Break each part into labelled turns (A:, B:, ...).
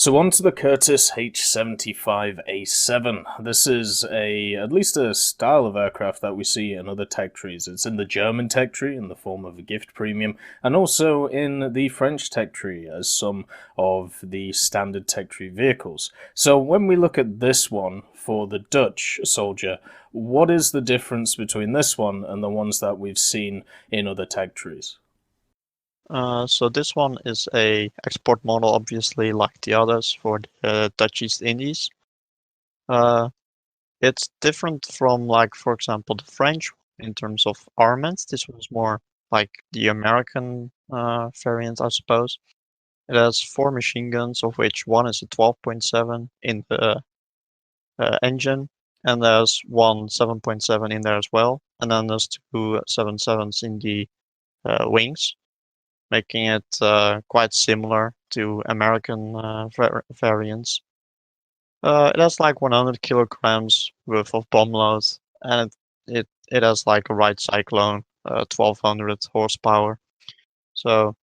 A: So on to the Curtiss H-75A7. This is at least a style of aircraft that we see in other tech trees. It's in the German tech tree in the form of a gift premium, and also in the French tech tree as some of the standard tech tree vehicles. So when we look at this one for the Dutch soldier, what is the difference between this one and the ones that we've seen in other tech trees?
B: So this one is a export model, obviously, like the others for the Dutch East Indies. It's different from, like, for example, the French in terms of armaments. This one's more like the American variant, I suppose. It has 4 machine guns, of which one is a 12.7 in the engine, and there's one 7.7 in there as well, and then there's 2 7.7s in the wings, making it quite similar to American variants. It has like 100 kilograms worth of bomb load, and it has like a Wright Cyclone, 1200 horsepower. So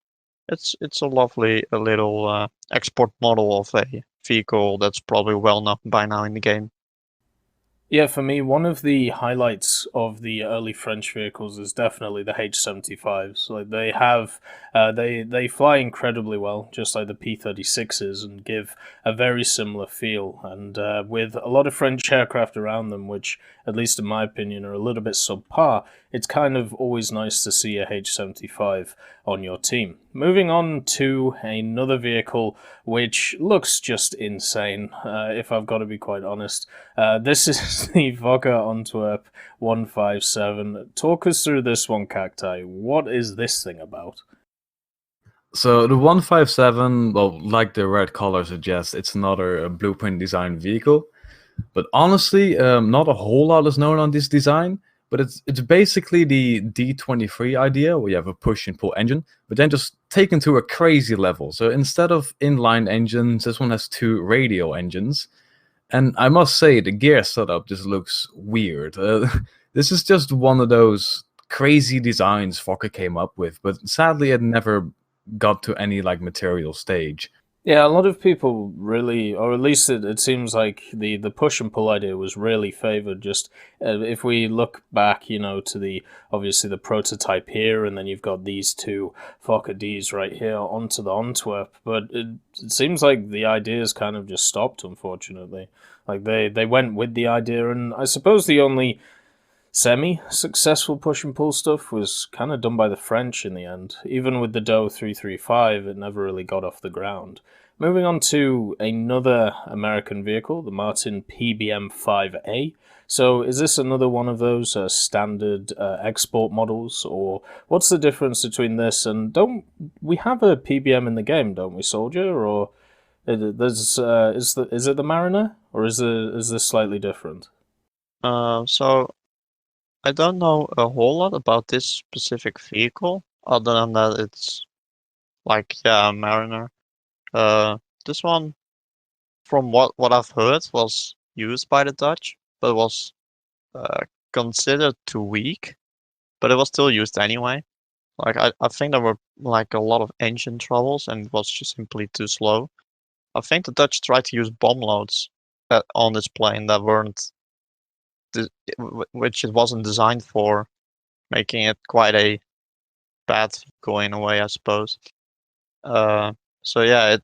B: it's a lovely little export model of a vehicle that's probably well known by now in the game.
A: Yeah, for me, one of the highlights of the early French vehicles is definitely the H-75s. Like they fly incredibly well, just like the P-36s, and give a very similar feel. And with a lot of French aircraft around them, which, at least in my opinion, are a little bit subpar, it's kind of always nice to see a H-75 on your team. Moving on to another vehicle which looks just insane, if I've got to be quite honest. This is the Fokker Antwerp 157. Talk us through this one, Cacti. What is this thing about?
C: So the 157, well, like the red color suggests, it's another blueprint design vehicle. But honestly, not a whole lot is known on this design. But it's basically the D23 idea, where you have a push and pull engine, but then just taken to a crazy level. So instead of inline engines, this one has 2 radial engines. And I must say, the gear setup just looks weird. This is just one of those crazy designs Fokker came up with, but sadly it never got to any like material stage.
A: Yeah, a lot of people really, or at least it seems like the push and pull idea was really favored. Just if we look back, to obviously the prototype here, and then you've got these 2 Fokker Ds right here onto the Antwerp. But it seems like the ideas kind of just stopped, unfortunately. Like they went with the idea, and I suppose the only semi-successful push and pull stuff was kind of done by the French in the end. Even with the Doe 335, it never really got off the ground. Moving on to another American vehicle, the Martin PBM-5A. So is this another one of those standard export models, or what's the difference between this and don't we have a PBM in the game, don't we, Soldier? Or is it the Mariner, or is this slightly different?
B: So I don't know a whole lot about this specific vehicle, other than that it's like, yeah, Mariner. This one, from what I've heard, was used by the Dutch, but was considered too weak, but it was still used anyway. Like I think there were like a lot of engine troubles, and it was just simply too slow. I think the Dutch tried to use bomb loads on this plane that weren't, which it wasn't designed for, making it quite a bad vehicle in a way, I suppose. So yeah,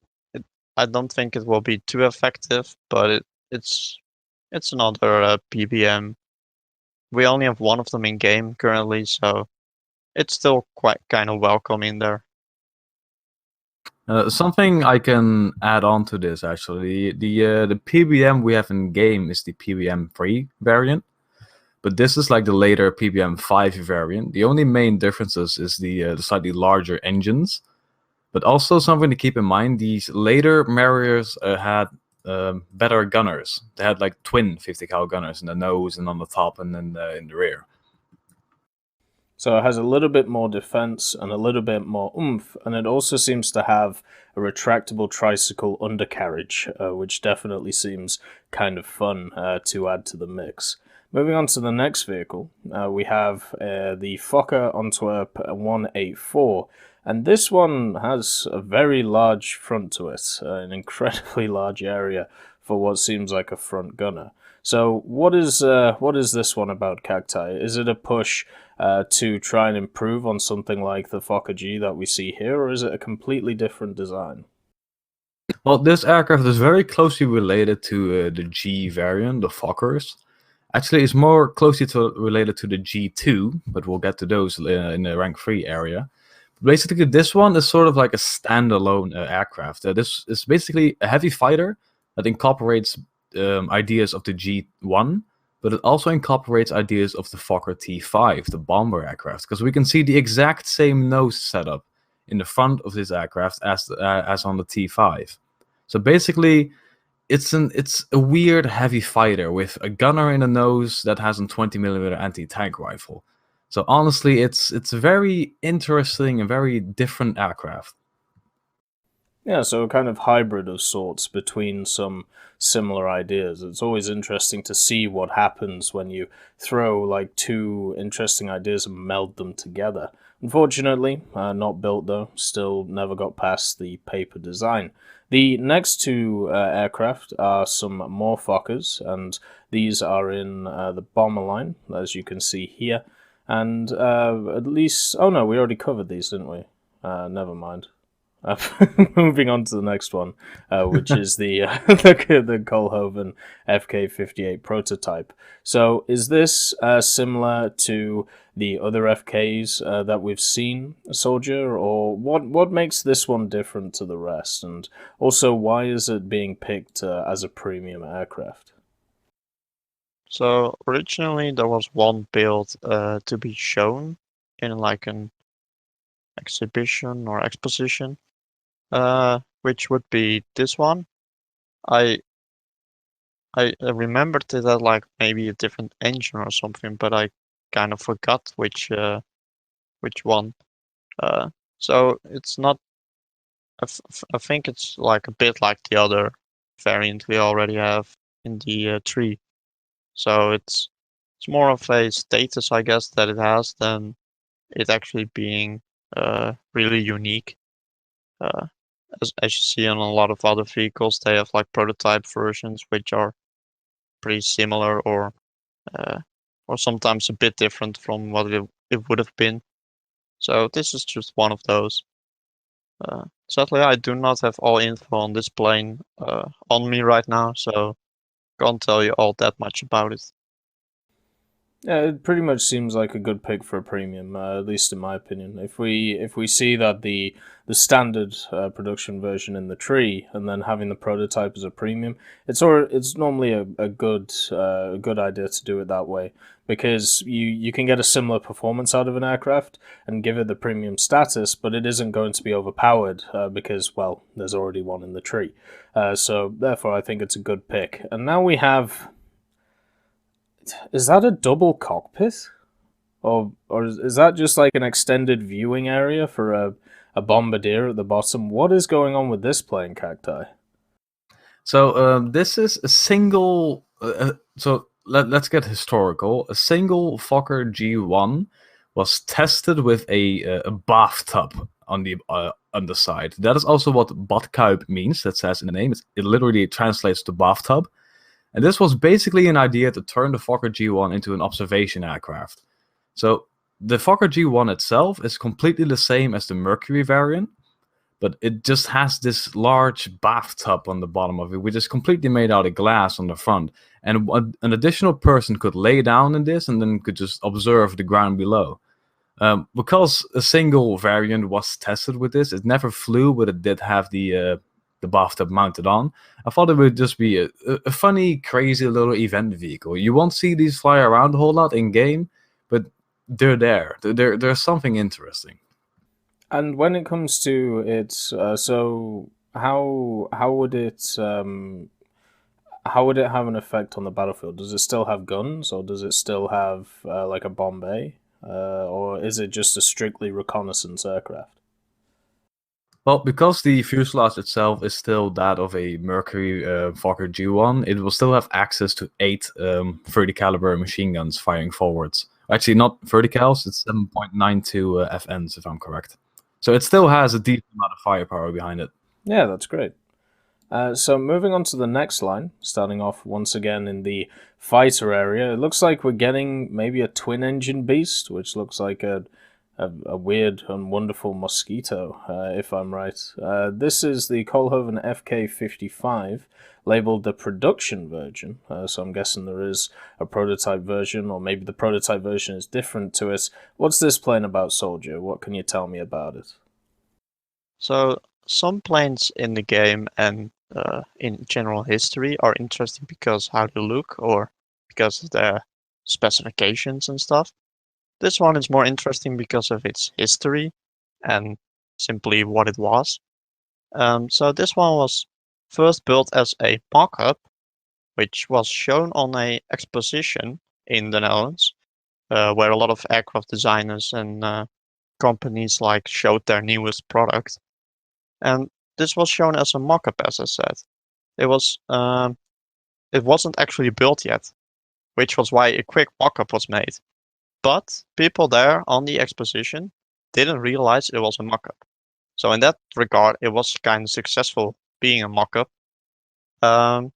B: I don't think it will be too effective, but it's another PBM. We only have one of them in game currently, so it's still quite kind of welcome in there.
C: Something I can add on to this, actually. The PBM we have in game is the PBM3 variant, but this is like the later PBM5 variant. The only main differences is the slightly larger engines, but also something to keep in mind, these later Marriers had better gunners. They had like twin 50 cal gunners in the nose and on the top and then in the rear.
A: So it has a little bit more defense and a little bit more oomph, and it also seems to have a retractable tricycle undercarriage, which definitely seems kind of fun to add to the mix. Moving on to the next vehicle, we have the Fokker Antwerp 184, and this one has a very large front to it, an incredibly large area for what seems like a front gunner. So what is this one about, Cacti? Is it a push to try and improve on something like the Fokker G that we see here, or is it a completely different design?
C: Well, this aircraft is very closely related to the G variant, the Fokkers. Actually, it's more closely related to the G2, but we'll get to those in the rank 3 area. Basically, this one is sort of like a standalone aircraft. This is basically a heavy fighter that incorporates ideas of the G1, but it also incorporates ideas of the Fokker T5, the bomber aircraft, because we can see the exact same nose setup in the front of this aircraft as on the T5. So basically, it's a weird heavy fighter with a gunner in the nose that has a 20mm anti-tank rifle. So honestly, it's a very interesting and very different aircraft.
A: Yeah, so a kind of hybrid of sorts between some similar ideas. It's always interesting to see what happens when you throw like two interesting ideas and meld them together. Unfortunately, not built though, still never got past the paper design. The next two aircraft are some more Fokkers, and these are in the bomber line, as you can see here. And at least, oh no, we already covered these, didn't we? Never mind. Moving on to the next one, which is the Kohlhoven FK58 prototype. So, is this similar to the other FKs that we've seen, Soldier, or what makes this one different to the rest? And also, why is it being picked as a premium aircraft?
B: So originally there was one build to be shown in like an exhibition or exposition, which would be this one. I remembered it had like maybe a different engine or something, but I kind of forgot which one. So it's not. I think it's like a bit like the other variant we already have in the tree. So it's more of a status, I guess, that it has than it actually being really unique. As you see on a lot of other vehicles, they have like prototype versions which are pretty similar or sometimes a bit different from what it would have been. So this is just one of those. Sadly, I do not have all info on this plane on me right now, so can't tell you all that much about it.
A: Yeah, it pretty much seems like a good pick for a premium, at least in my opinion. If we see that the standard production version in the tree, and then having the prototype as a premium, it's normally a good idea to do it that way, because you can get a similar performance out of an aircraft and give it the premium status, but it isn't going to be overpowered because, well, there's already one in the tree. So therefore, I think it's a good pick. And now we have. Is that a double cockpit? Or is that just like an extended viewing area for a bombardier at the bottom? What is going on with this plane, Cacti?
C: So this is a single. So let's get historical. A single Fokker G1 was tested with a bathtub on the underside. That is also what badkuip means. That says in the name. It literally translates to bathtub. And this was basically an idea to turn the Fokker G1 into an observation aircraft. So the Fokker G1 itself is completely the same as the Mercury variant, but it just has this large bathtub on the bottom of it, which is completely made out of glass on the front. And an additional person could lay down in this and then could just observe the ground below. Because a single variant was tested with this, it never flew, but it did have the bathtub mounted on. I thought it would just be a funny, crazy little event vehicle. You won't see these fly around a whole lot in game, but they're there. There's something interesting.
A: And when it comes to it, so how would it have an effect on the battlefield? Does it still have guns, or does it still have like a bomb bay, or is it just a strictly reconnaissance aircraft?
C: Well, because the fuselage itself is still that of a Mercury Fokker G1, it will still have access to 8 30 caliber machine guns firing forwards. Actually, not 30 cals, it's 7.92 FNs, if I'm correct. So it still has a decent amount of firepower behind it.
A: Yeah, that's great. So moving on to the next line, starting off once again in the fighter area, it looks like we're getting maybe a twin-engine beast, which looks like a weird and wonderful mosquito, if I'm right. This is the Kohlhoven FK55, labeled the production version, so I'm guessing there is a prototype version, or maybe the prototype version is different to it. What's this plane about, Soldier? What can you tell me about it?
B: So some planes in the game and in general history are interesting because how they look or because of their specifications and stuff. This one is more interesting because of its history and simply what it was. So this one was first built as a mock-up, which was shown on a exposition in the Netherlands, where a lot of aircraft designers and companies like showed their newest product. And this was shown as a mock-up, as I said. It wasn't actually built yet, which was why a quick mock-up was made. But people there on the exposition didn't realize it was a mock-up. So in that regard, it was kind of successful being a mock-up. And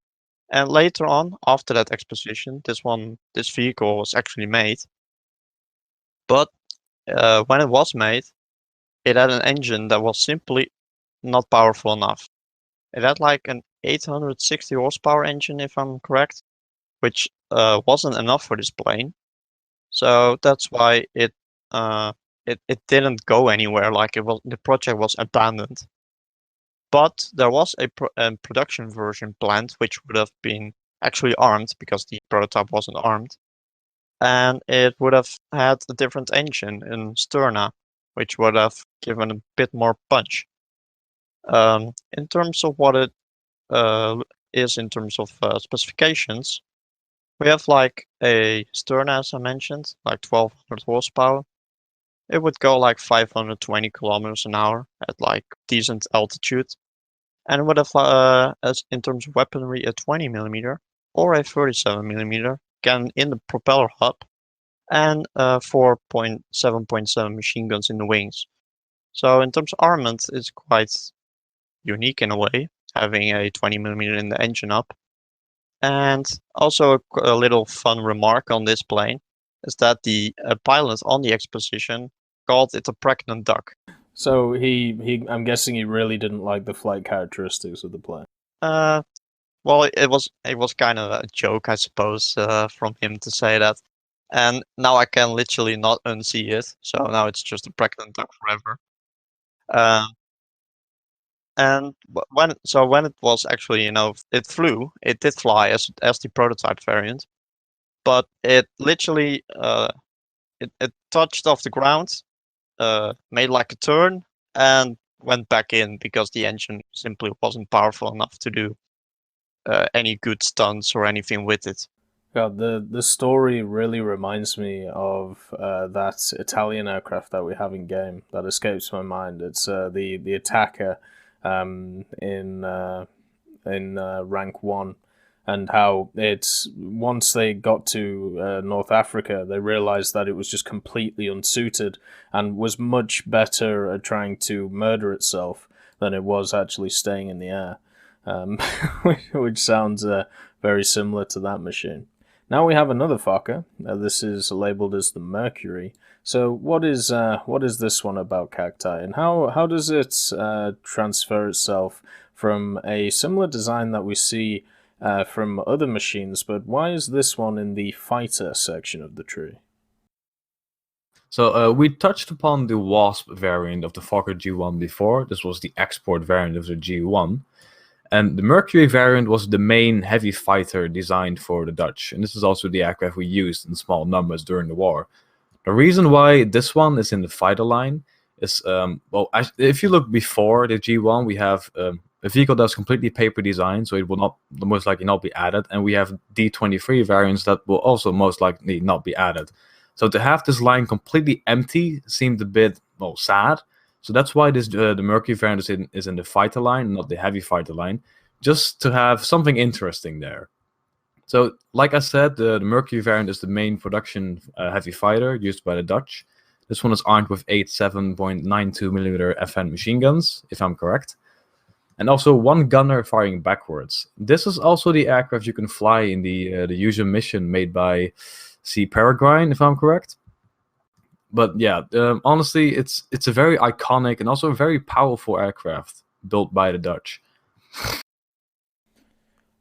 B: later on, after that exposition, this vehicle was actually made. But when it was made, it had an engine that was simply not powerful enough. It had like an 860 horsepower engine, if I'm correct, which wasn't enough for this plane. So that's why it didn't go anywhere. Like the project was abandoned. But there was a production version planned, which would have been actually armed because the prototype wasn't armed, and it would have had a different engine in Sterna, which would have given a bit more punch. In terms of what it is in terms of specifications, we have like a Sterna, as I mentioned, like 1200 horsepower. It would go like 520 kilometers an hour at like decent altitude. And it would have, as in terms of weaponry, a 20 millimeter or a 37 millimeter gun in the propeller hub, and 4.7.7 machine guns in the wings. So in terms of armament, it's quite unique in a way, having a 20 millimeter in the engine up. And also a little fun remark on this plane is that the pilot on the exposition called it a pregnant duck.
A: So I'm guessing he really didn't like the flight characteristics of the plane.
B: Well, it was kind of a joke, I suppose, from him to say that. And now I can literally not unsee it, so now it's just a pregnant duck forever. And when it was actually, it flew, it did fly as the prototype variant, but it literally it touched off the ground, made like a turn, and went back in because the engine simply wasn't powerful enough to do any good stunts or anything with it.
A: God, the story really reminds me of that Italian aircraft that we have in game that escapes my mind. It's the Attacker in rank 1, and how it's once they got to North Africa, they realized that it was just completely unsuited and was much better at trying to murder itself than it was actually staying in the air, which sounds very similar to that machine. Now we have another Fokker. This is labeled as the Mercury. So what is this one about, Cacti, and how does it transfer itself from a similar design that we see from other machines, but why is this one in the fighter section of the tree?
C: So we touched upon the Wasp variant of the Fokker G1 before. This was the export variant of the G1. And the Mercury variant was the main heavy fighter designed for the Dutch. And this is also the aircraft we used in small numbers during the war. The reason why this one is in the fighter line is, if you look before the G1, we have a vehicle that's completely paper designed, so it will most likely not be added. And we have D23 variants that will also most likely not be added. So to have this line completely empty seemed a bit, sad. So that's why the Mercury variant is in the fighter line, not the heavy fighter line, just to have something interesting there. So, like I said, the Mercury variant is the main production heavy fighter used by the Dutch. This one is armed with 8 7.92mm FN machine guns, if I'm correct, and also one gunner firing backwards. This is also the aircraft you can fly in the usual mission made by ZiePeregrine, if I'm correct. But yeah, honestly, it's a very iconic and also a very powerful aircraft built by the Dutch.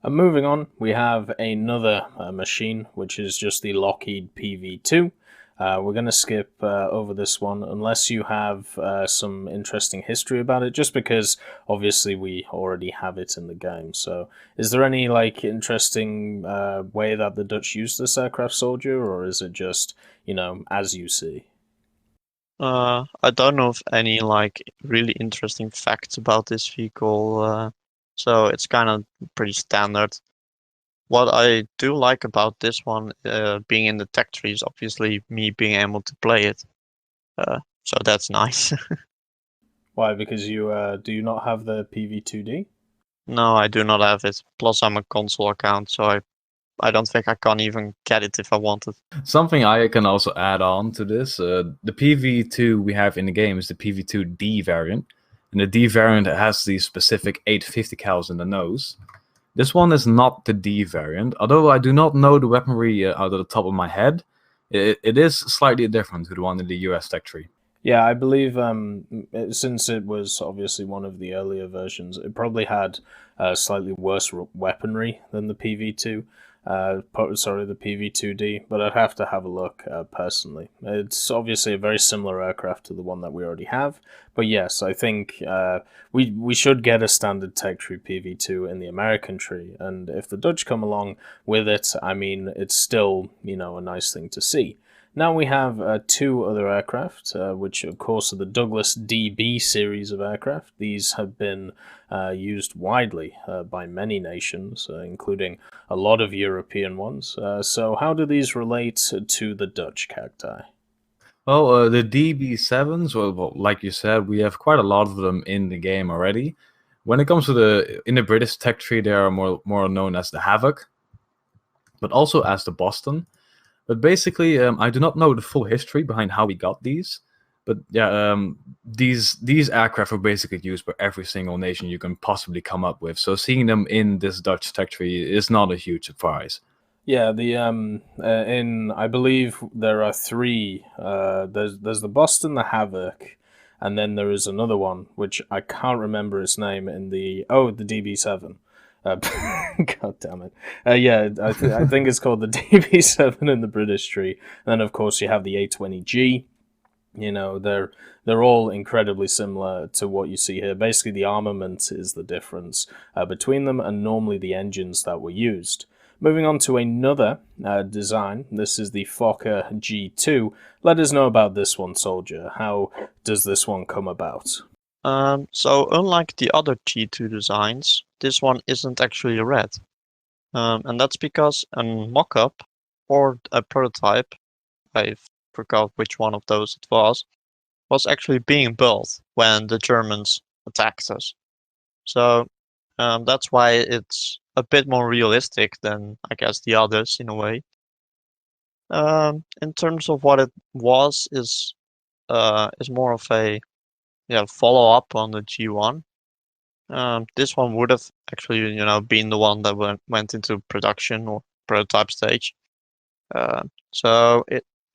A: And moving on, we have another machine, which is just the Lockheed PV2. We're going to skip over this one unless you have some interesting history about it, just because obviously we already have it in the game. So is there any like interesting way that the Dutch use this aircraft, Soldier, or is it just, as you see?
B: I don't know of any like really interesting facts about this vehicle, so it's kind of pretty standard. What I do like about this one being in the tech tree is obviously me being able to play it. So that's nice.
A: Why? Because you do you not have the PV2D?
B: No, I do not have it. Plus, I'm a console account, so I don't think I can even get it if I wanted.
C: Something I can also add on to this, the PV2 we have in the game is the PV2D variant, and the D variant has the specific 850 cals in the nose. This one is not the D variant, although I do not know the weaponry out of the top of my head. It is slightly different to the one in the US tech tree.
A: Yeah, I believe since it was obviously one of the earlier versions, it probably had slightly worse weaponry than the PV2. The PV2D, but I'd have to have a look personally. It's obviously a very similar aircraft to the one that we already have, but yes, I think we should get a standard tech tree PV2 in the American tree, and if the Dutch come along with it, I mean, it's still, a nice thing to see. Now we have two other aircraft, which of course are the Douglas DB series of aircraft. These have been used widely by many nations, including a lot of European ones. So how do these relate to the Dutch cacti?
C: Well, the DB7s, well, like you said, we have quite a lot of them in the game already. When it comes to in the British tech tree, they are more known as the Havoc, but also as the Boston. But basically, I do not know the full history behind how we got these. But yeah, these aircraft are basically used by every single nation you can possibly come up with. So seeing them in this Dutch tech tree is not a huge surprise.
A: Yeah, the in I believe there are three. There's the Boston, the Havoc, and then there is another one which I can't remember its name in the DB7. God damn it! Yeah, I think it's called the DB7 in the British tree. And then of course you have the A20G. They're all incredibly similar to what you see here. Basically, the armament is the difference between them, and normally the engines that were used. Moving on to another design, this is the Fokker G2. Let us know about this one, Soldier. How does this one come about?
B: So unlike the other G2 designs, this one isn't actually red. And that's because a mock-up or a prototype, I forgot which one of those it was actually being built when the Germans attacked us. So that's why it's a bit more realistic than, I guess, the others in a way. In terms of what it was, is more of a follow-up on the G1. This one would have actually, been the one that went into production or prototype stage.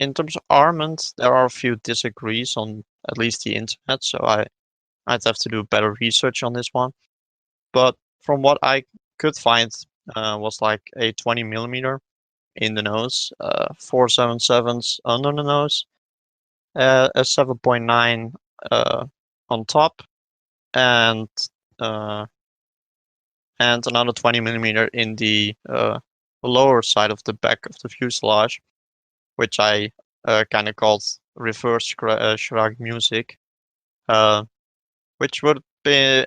B: In terms of armament, there are a few disagrees on at least the internet, so I'd have to do better research on this one. But from what I could find, was like a 20mm in the nose, 477s under the nose, a 7.9 on top, and another 20mm in the lower side of the back of the fuselage, which I kind of called reverse shrug music, which would be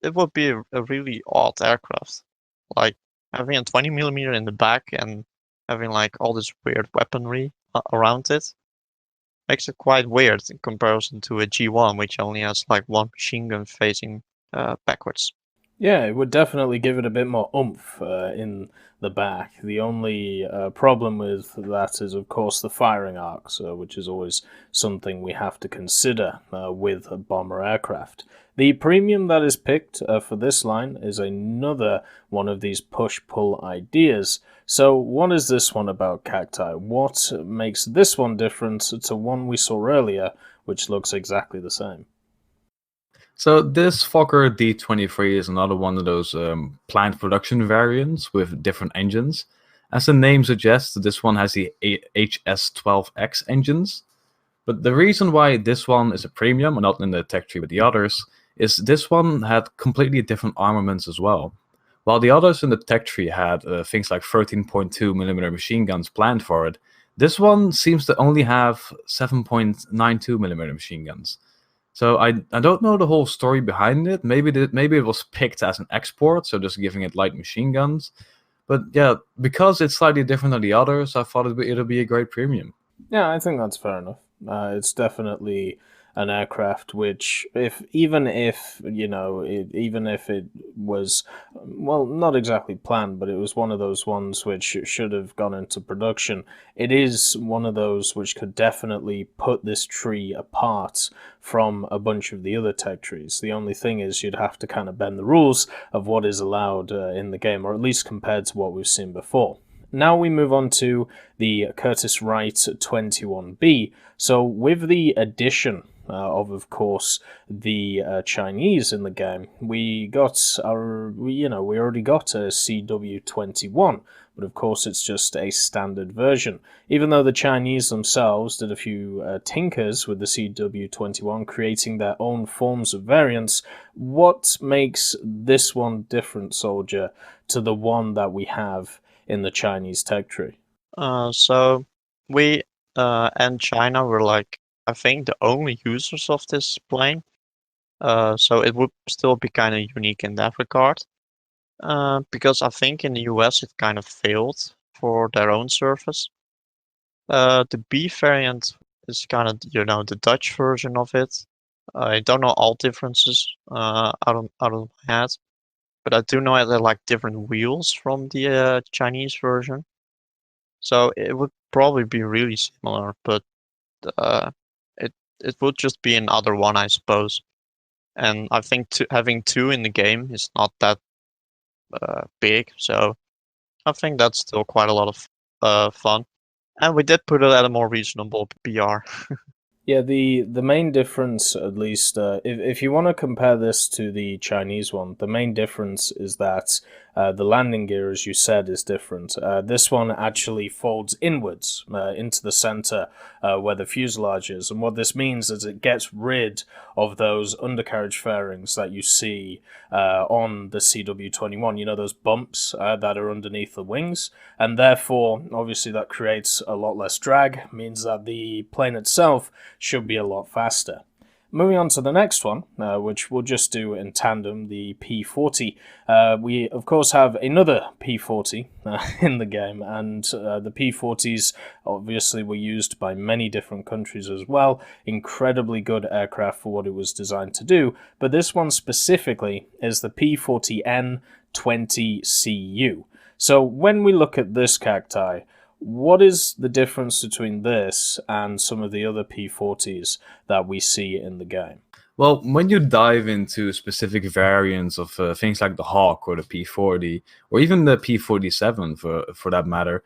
B: it would be a really odd aircraft, like having a 20mm in the back and having like all this weird weaponry around it. makes it quite weird in comparison to a G1, which only has like one machine gun facing backwards.
A: Yeah, it would definitely give it a bit more oomph in the back. The only problem with that is, of course, the firing arcs, which is always something we have to consider with a bomber aircraft. The premium that is picked for this line is another one of these push-pull ideas. So what is this one about, Cacti? What makes this one different to one we saw earlier, which looks exactly the same?
C: So this Fokker D23 is another one of those planned production variants with different engines. As the name suggests, this one has the HS12X engines. But the reason why this one is a premium and not in the tech tree with the others is this one had completely different armaments as well. While the others in the tech tree had things like 13.2mm machine guns planned for it, this one seems to only have 7.92mm machine guns. So I don't know the whole story behind it. Maybe it was picked as an export, so just giving it light machine guns. But yeah, because it's slightly different than the others, I thought it'll be a great premium.
A: Yeah, I think that's fair enough. It's definitely an aircraft which, even if it was, well, not exactly planned, but it was one of those ones which should have gone into production. It is one of those which could definitely put this tree apart from a bunch of the other tech trees. The only thing is you'd have to kind of bend the rules of what is allowed in the game, or at least compared to what we've seen before. Now we move on to the Curtiss-Wright 21B. So with the addition of course, the Chinese in the game, we already got a CW21, but of course it's just a standard version. Even though the Chinese themselves did a few tinkers with the CW21, creating their own forms of variants, what makes this one different, Soldier, to the one that we have in the Chinese tech tree?
B: So we and China were like, I think, the only users of this plane. So it would still be kind of unique in that regard. Because I think in the US it kind of failed for their own service. The B variant is kind of, the Dutch version of it. I don't know all differences out of my head, but I do know they're like different wheels from the Chinese version. So it would probably be really similar, but it would just be another one, I suppose. And I think having two in the game is not that big, so I think that's still quite a lot of fun. And we did put it at a more reasonable BR.
A: Yeah, the main difference, at least, if you want to compare this to the Chinese one, the main difference is that the landing gear, as you said, is different. This one actually folds inwards into the center where the fuselage is, and what this means is it gets rid of those undercarriage fairings that you see on the CW21, you know, those bumps that are underneath the wings, and therefore, obviously, that creates a lot less drag, means that the plane itself should be a lot faster. Moving on to the next one, which we'll just do in tandem, the P40. We, of course, have another P40 in the game, and the P40s obviously were used by many different countries as well. Incredibly good aircraft for what it was designed to do, but this one specifically is the P40N 20CU. So when we look at this Cacti, what is the difference between this and some of the other P40s that we see in the game?
C: Well, when you dive into specific variants of things like the Hawk or the P40, or even the P47 for that matter,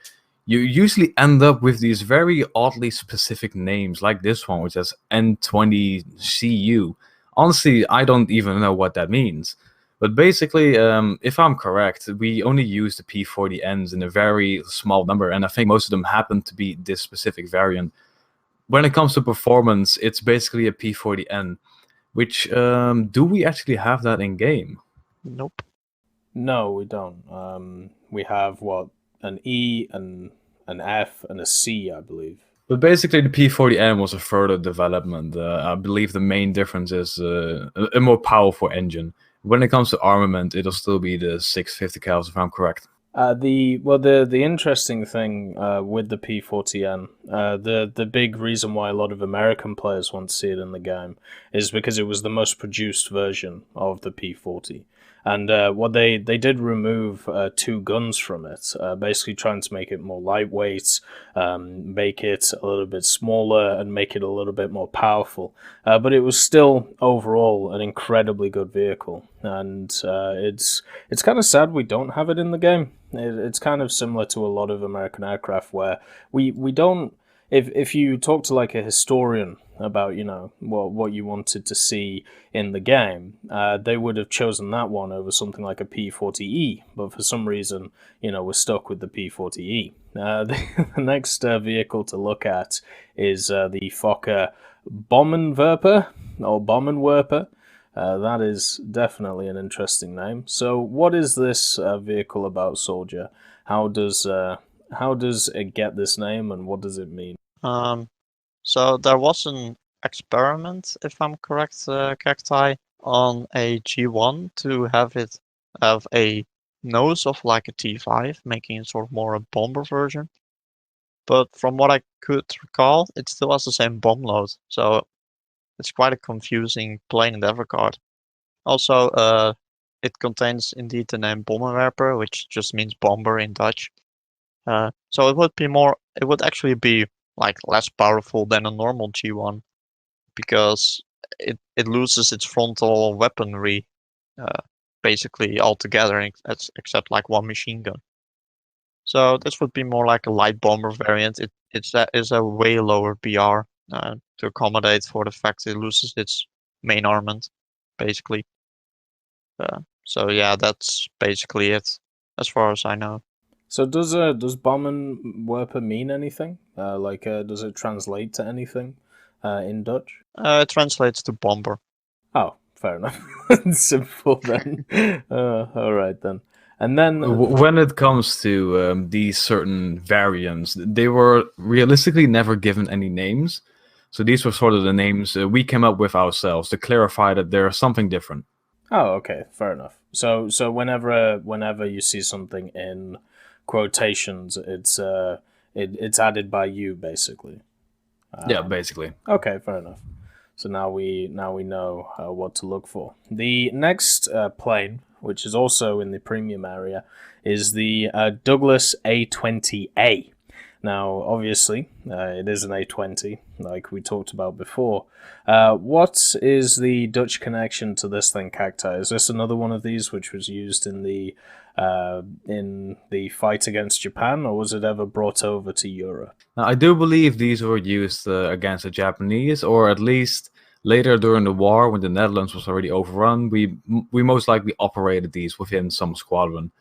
C: you usually end up with these very oddly specific names, like this one, which has N20CU. Honestly, I don't even know what that means. But basically, if I'm correct, we only use the P40Ns in a very small number, and I think most of them happen to be this specific variant. When it comes to performance, it's basically a P40N, which, do we actually have that in game?
B: Nope.
A: No, we don't. We have, an E, an F, and a C, I believe.
C: But basically, the P40N was a further development. I believe the main difference is a more powerful engine. When it comes to armament, it'll still be the 650 cals, if I'm correct.
A: The interesting thing with the P40N, the big reason why a lot of American players want to see it in the game is because it was the most produced version of the P40. And what they did remove 2 guns from it, basically trying to make it more lightweight, make it a little bit smaller, and make it a little bit more powerful. But it was still overall an incredibly good vehicle, and it's kind of sad we don't have it in the game. It's kind of similar to a lot of American aircraft where we don't. If you talk to like a historian about what you wanted to see in the game, they would have chosen that one over something like a P40E. But for some reason, we're stuck with the P40E. The next vehicle to look at is the Fokker Bommenwerper or Bommenwerper. That is definitely an interesting name. So, what is this vehicle about, Soldier? How does it get this name, and what does it mean?
B: So there was an experiment, if I'm correct, Cacti, on a G1 to have it have a nose of like a T5, making it sort of more a bomber version. But from what I could recall, it still has the same bomb load, so it's quite a confusing plane in that regard. Also, it contains indeed the name Bommenwerper, which just means bomber in Dutch. So it would actually be like less powerful than a normal G1 because it loses its frontal weaponry basically altogether, except like one machine gun. So this would be more like a light bomber variant. It is a way lower BR to accommodate for the fact it loses its main armament, basically. So yeah, that's basically it, as far as I know.
A: So does Bommenwerper mean anything? Does it translate to anything in Dutch?
B: It translates to bomber.
A: Oh, fair enough. Simple then. All right then. And then
C: When it comes to these certain variants, they were realistically never given any names. So these were sort of the names we came up with ourselves to clarify that there's something different.
A: Oh, okay, fair enough. So whenever you see something in quotations, it's added by you basically.
C: Yeah, basically.
A: Okay, fair enough. So now we know what to look for. The next plane, which is also in the premium area, is the Douglas A20A. Now, obviously, it is an A20, like we talked about before. What is the Dutch connection to this thing, Cacti? Is this another one of these which was used in the fight against Japan, or was it ever brought over to Europe?
C: Now, I do believe these were used against the Japanese, or at least later during the war when the Netherlands was already overrun. We most likely operated these within some squadron.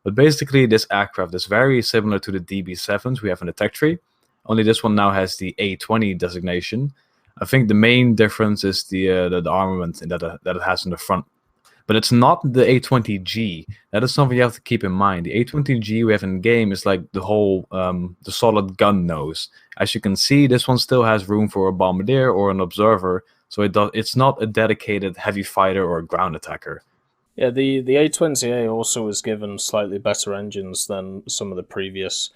C: But basically, this aircraft is very similar to the DB7s we have in the tech tree, only this one now has the A20 designation. I think the main difference is the armament that it has in the front. But it's not the A20G. That is something you have to keep in mind. The A20G we have in the game is like the whole, the solid gun nose. As you can see, this one still has room for a bombardier or an observer, so it's not a dedicated heavy fighter or a ground attacker.
A: Yeah, the A20A also was given slightly better engines than some of the previous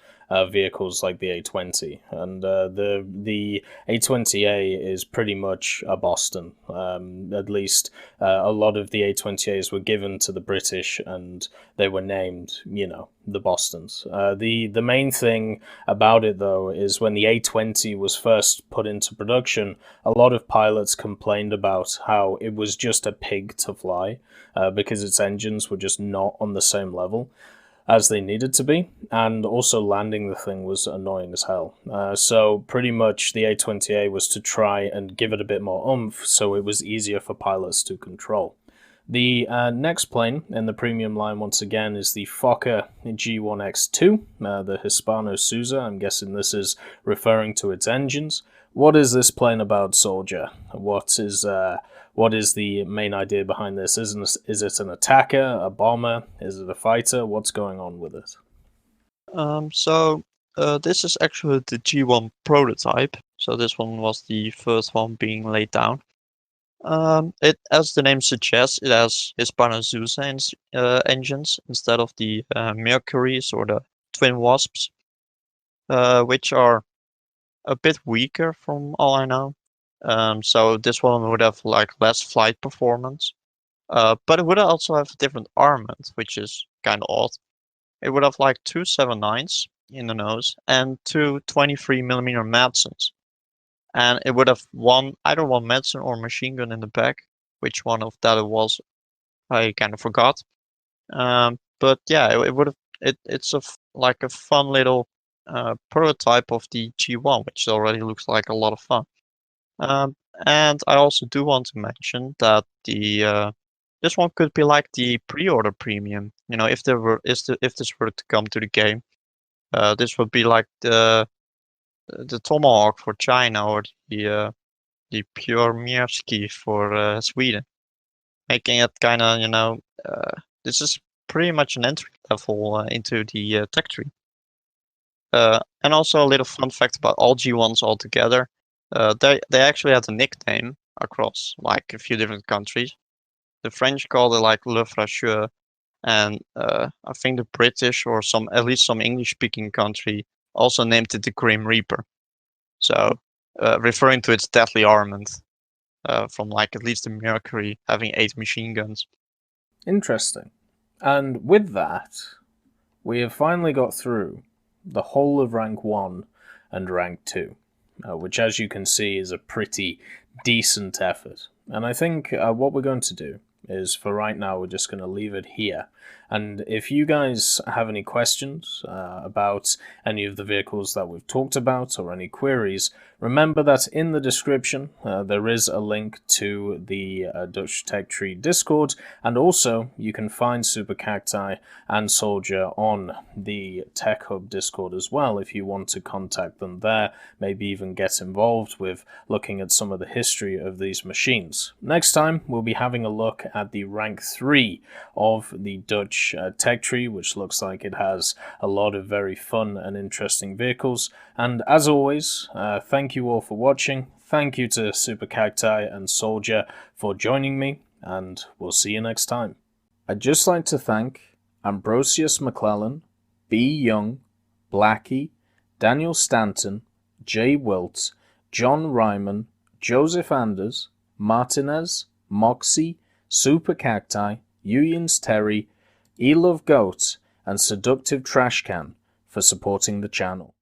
A: vehicles like the A20, and the A20A is pretty much a Boston. At least a lot of the A20As were given to the British, and they were named, the Bostons. The main thing about it, though, is when the A20 was first put into production, a lot of pilots complained about how it was just a pig to fly. Because its engines were just not on the same level as they needed to be, and also landing the thing was annoying as hell. So pretty much the A20A was to try and give it a bit more oomph so it was easier for pilots to control. The next plane in the premium line, once again, is the Fokker G1X2, the Hispano Suiza. I'm guessing this is referring to its engines. What is this plane about, Soldier? What is the main idea behind this? Is it an attacker, a bomber? Is it a fighter? What's going on with it?
B: This is actually the G1 prototype. So this one was the first one being laid down. It, as the name suggests, it has Hispano-Suiza engines instead of the Mercuries or the Twin Wasps, which are a bit weaker from all I know. So this one would have like less flight performance, but it would also have different armament, which is kind of odd. It would have like two 7.9s in the nose and two 23mm Madsons. And it would have either one Madsen or machine gun in the back. Which one of that it was, I kind of forgot. But yeah, it would have. It's like a fun little prototype of the G1, which already looks like a lot of fun. And I also do want to mention that the this one could be like the pre-order premium. You know, if this were to come to the game, this would be like the Tomahawk for China or the Pure Mierski for Sweden, making it kind of, this is pretty much an entry level into the tech tree. And also a little fun fact about all G1s altogether. They actually had a nickname across like a few different countries. The French called it like Le Fracheur, and I think the British or at least some English-speaking country also named it the Grim Reaper. So referring to its deadly armament from like at least the Mercury having 8 machine guns.
A: Interesting. And with that, we have finally got through the whole of Rank 1 and Rank 2, which as you can see is a pretty decent effort. And I think what we're going to do is, for right now, we're just going to leave it here. And if you guys have any questions about any of the vehicles that we've talked about or any queries, remember that in the description there is a link to the Dutch Tech Tree Discord, and also you can find Super Cacti and Soldier on the Tech Hub Discord as well if you want to contact them there, maybe even get involved with looking at some of the history of these machines. Next time we'll be having a look at the Rank 3 of the Dutch Tech Tree, which looks like it has a lot of very fun and interesting vehicles. And as always, thank you all for watching. Thank you to Super Cacti and Soldier for joining me, and we'll see you next time. I'd just like to thank Ambrosius McClellan, B. Young, Blackie, Daniel Stanton, Jay Wilt, John Ryman, Joseph Anders, Martinez, Moxie, Super Cacti, Uyens Terry, Elove Goat, and Seductive Trashcan for supporting the channel.